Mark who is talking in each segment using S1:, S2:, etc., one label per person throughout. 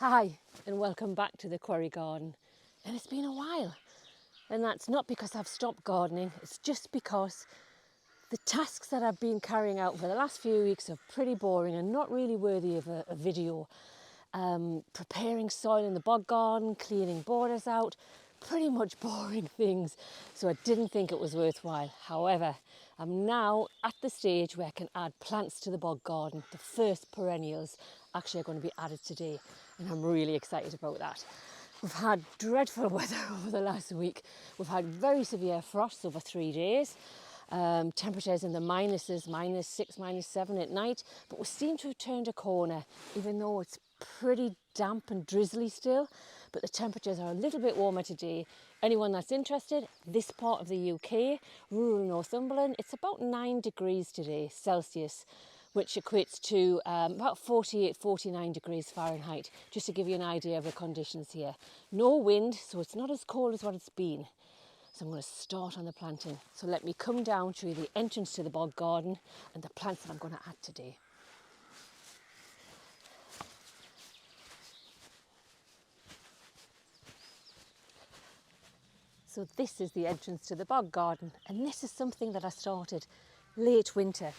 S1: Hi and welcome back to the Quarry Garden. And it's been a while, and that's not because I've stopped gardening, it's just because the tasks that I've been carrying out for the last few weeks are pretty boring and not really worthy of a video. Preparing soil in the BOG Garden, cleaning borders out, pretty much boring things, so I didn't think it was worthwhile. However, I'm now at the stage where I can add plants to the BOG Garden. The first perennials actually are going to be added today, and I'm really excited about that. We've had dreadful weather over the last week. We've had very severe frosts over 3 days. Temperatures in the minuses, -6, -7 at night, but we seem to have turned a corner, even though it's pretty damp and drizzly still, but the temperatures are a little bit warmer today. Anyone that's interested, this part of the UK, rural Northumberland, it's about 9 degrees today, Celsius, which equates to about 48, 49 degrees Fahrenheit, just to give you an idea of the conditions here. No wind, so it's not as cold as what it's been. So I'm going to start on the planting. So let me come down, show you the entrance to the BOG Garden and the plants that I'm going to add today. So this is the entrance to the BOG Garden, and this is something that I started late winter.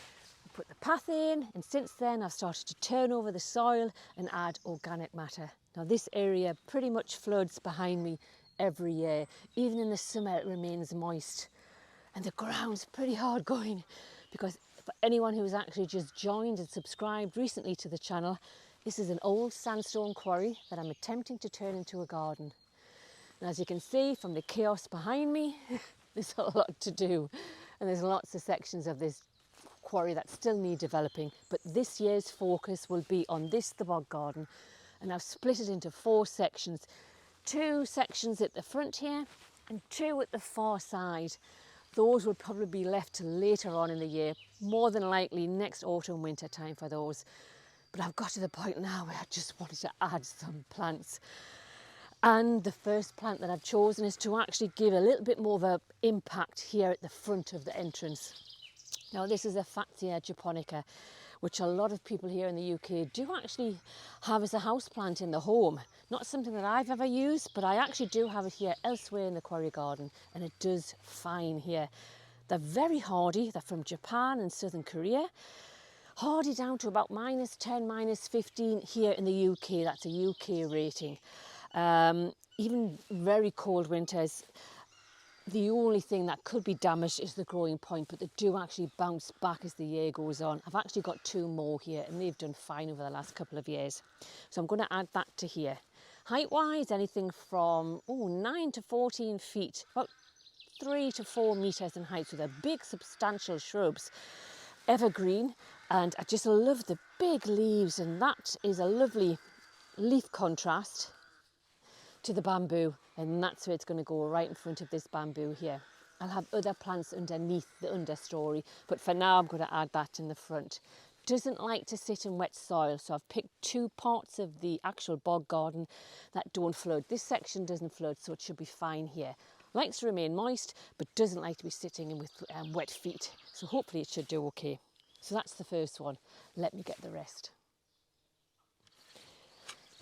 S1: I put the path in, and since then I've started to turn over the soil and add organic matter. Now this area pretty much floods behind me every year. Even in the summer it remains moist, and the ground's pretty hard going, because for anyone who's actually just joined and subscribed recently to the channel, this is an old sandstone quarry that I'm attempting to turn into a garden. And as you can see from the chaos behind me, there's a lot to do, and there's lots of sections of this quarry that still need developing, but this year's focus will be on the BOG Garden, and I've split it into 4 sections. 2 sections at the front here and 2 at the far side. Those will probably be left till later on in the year, more than likely next autumn winter time for those. But I've got to the point now where I just wanted to add some plants. And the first plant that I've chosen is to actually give a little bit more of an impact here at the front of the entrance. Now this is a Fatsia Japonica, which a lot of people here in the UK do actually have as a house plant in the home. Not something that I've ever used, but I actually do have it here elsewhere in the Quarry Garden, and it does fine here. They're very hardy. They're from Japan and Southern Korea. Hardy down to about -10, -15 here in the UK. That's a UK rating. Even very cold winters, the only thing that could be damaged is the growing point, but they do actually bounce back as the year goes on. I've actually got 2 more here, and they've done fine over the last couple of years. So I'm going to add that to here. Height-wise, anything from 9 to 14 feet, about 3 to 4 metres in height, so they're big, substantial shrubs. Evergreen, and I just love the big leaves, and that is a lovely leaf contrast to the bamboo, and that's where it's going to go, right in front of this bamboo here. I'll have other plants underneath the understory, but for now I'm going to add that in the front. Doesn't like to sit in wet soil, so I've picked 2 parts of the actual BOG Garden that don't flood. This section doesn't flood, so it should be fine here. Likes to remain moist, but doesn't like to be sitting in with wet feet, so hopefully it should do okay. So that's the first one. Let me get the rest.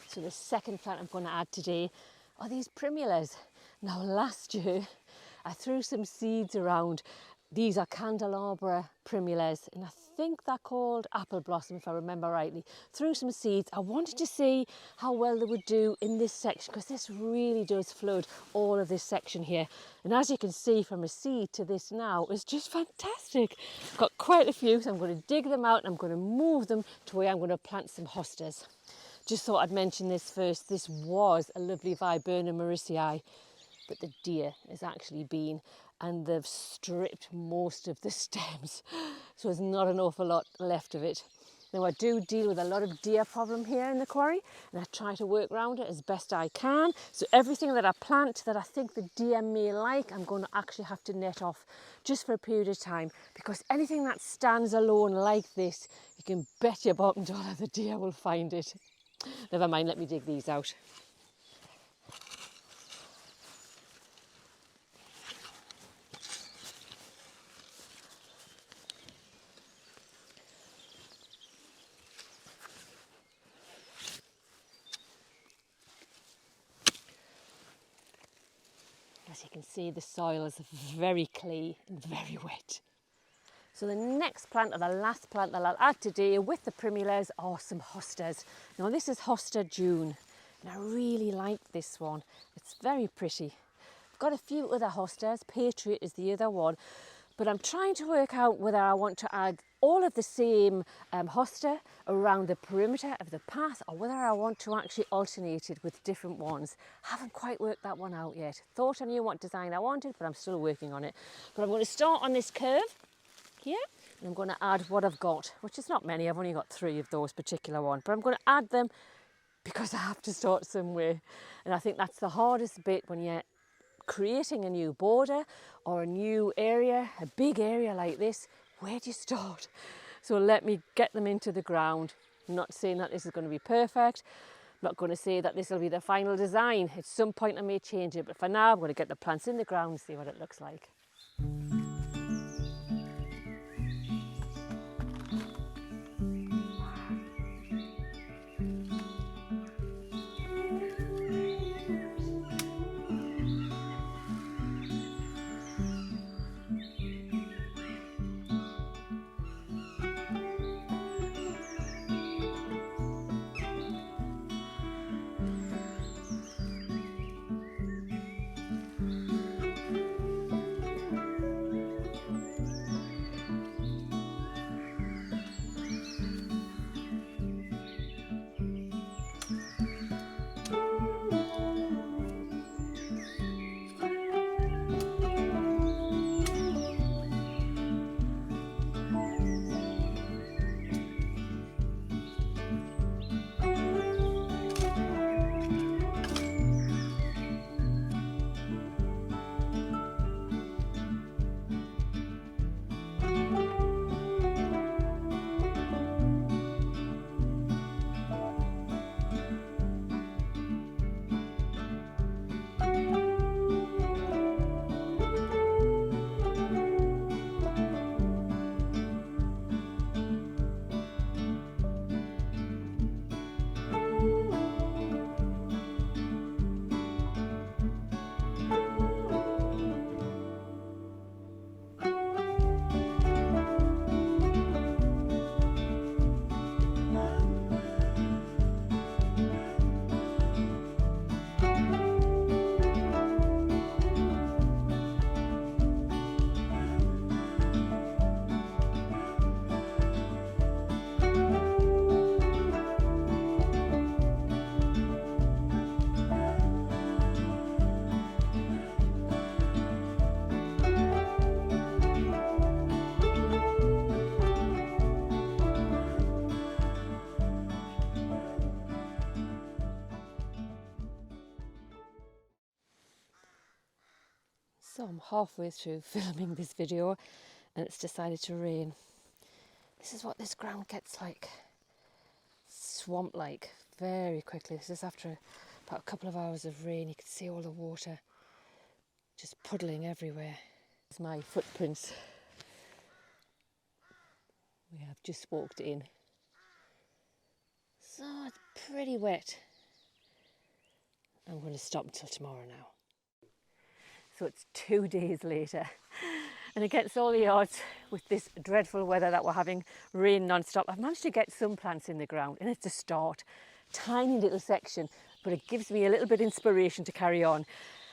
S1: So the second plant I'm going to add today are these primulas. Now last year I threw some seeds around. These are candelabra primulas, and I think they're called apple blossom if I remember rightly. Threw some seeds. I wanted to see how well they would do in this section, because this really does flood all of this section here. And as you can see from a seed to this now, it's just fantastic. Got quite a few, so I'm going to dig them out and I'm going to move them to where I'm going to plant some hostas. Just thought I'd mention this first. This was a lovely Viburnum mauricii, but the deer has actually been, and they've stripped most of the stems, so there's not an awful lot left of it. Now I do deal with a lot of deer problem here in the quarry, and I try to work around it as best I can. So everything that I plant that I think the deer may like, I'm going to actually have to net off just for a period of time, because anything that stands alone like this, you can bet your bottom dollar the deer will find it. Never mind, let me dig these out. As you can see, the soil is very clay and very wet. So the next plant, or the last plant that I'll add today with the primulas, are some hostas. Now this is Hosta June, and I really like this one. It's very pretty. I've got a few other hostas, Patriot is the other one, but I'm trying to work out whether I want to add all of the same hosta around the perimeter of the path, or whether I want to actually alternate it with different ones. Haven't quite worked that one out yet. Thought I knew what design I wanted, but I'm still working on it. But I'm going to start on this curve here, and I'm going to add what I've got, which is not many. I've only got 3 of those particular ones, but I'm going to add them because I have to start somewhere. And I think that's the hardest bit when you're creating a new border or a new area, a big area like this. Where do you start? So let me get them into the ground. I'm not saying that this is going to be perfect. I'm not going to say that this will be the final design. At some point I may change it, but for now I'm going to get the plants in the ground and see what it looks like. So I'm halfway through filming this video and it's decided to rain. This is what this ground gets like. Swamp-like, very quickly. This is after about a couple of hours of rain. You can see all the water just puddling everywhere. There's my footprints. We have just walked in. So it's pretty wet. I'm going to stop until tomorrow now. So it's 2 days later, and against all the odds with this dreadful weather that we're having, rain non-stop, I've managed to get some plants in the ground, and it's a start. Tiny little section, but it gives me a little bit of inspiration to carry on.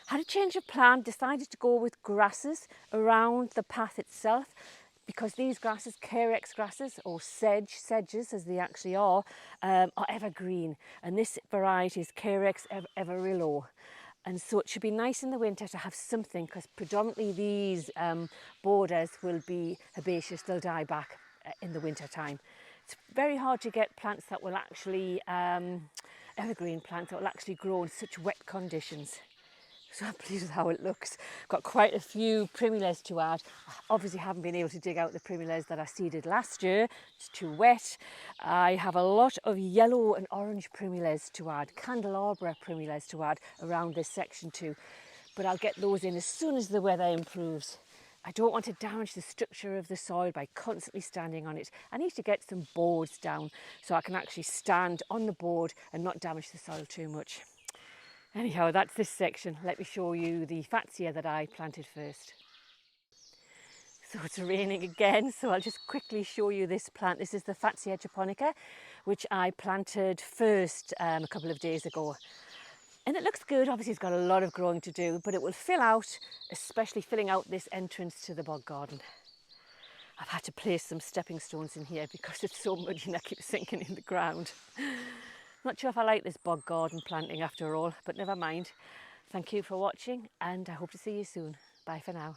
S1: Had a change of plan, decided to go with grasses around the path itself, because these grasses, Carex grasses, or sedges as they actually are evergreen, and this variety is Carex Everillo. And so it should be nice in the winter to have something, because predominantly these borders will be herbaceous, they'll die back in the winter time. It's very hard to get plants that will actually, evergreen plants that will actually grow in such wet conditions. So I'm pleased with how it looks. Got quite a few primulas to add. I obviously haven't been able to dig out the primulas that I seeded last year. It's too wet. I have a lot of yellow and orange primulas to add, candelabra primulas to add around this section too. But I'll get those in as soon as the weather improves. I don't want to damage the structure of the soil by constantly standing on it. I need to get some boards down so I can actually stand on the board and not damage the soil too much. Anyhow, that's this section. Let me show you the Fatsia that I planted first. So it's raining again, so I'll just quickly show you this plant. This is the Fatsia Japonica, which I planted first a couple of days ago. And it looks good. Obviously, it's got a lot of growing to do, but it will fill out, especially filling out this entrance to the bog garden. I've had to place some stepping stones in here because it's so muddy and I keep sinking in the ground. Not sure if I like this bog garden planting after all, but never mind. Thank you for watching and I hope to see you soon. Bye for now.